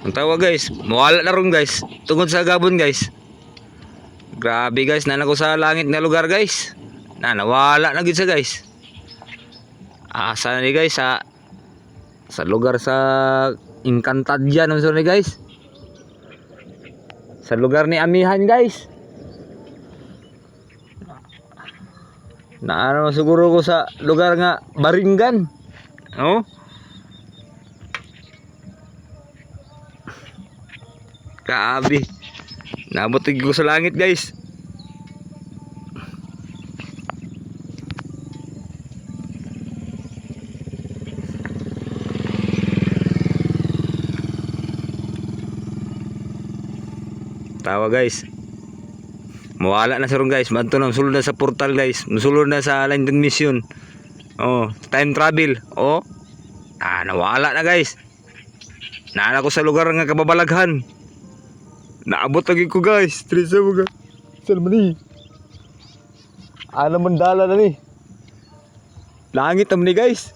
Ang tawa guys, mawala na ron guys. Tungod sa Gabon guys. Grabe guys, nanako sa langit na lugar guys. Nawala na gid sa guys. Asa ni guys sa lugar sa Encantadia nung ni guys. Sa lugar ni Amihan guys. Naano siguro ko sa lugar nga Baringan. Oh. Grabe. Nabot ko sa langit guys. Tawa guys. Mawala na sa ron guys. Madto na sulod na sa portal guys. Musulod na sa London Mission. Oh, time travel. Oh. Nawala na guys. Naala ko sa lugar nga kababalaghan. Naabot lagi ko guys. Stress mo guys. Salman ni. Ano man dala na ni. Langit naman ni guys.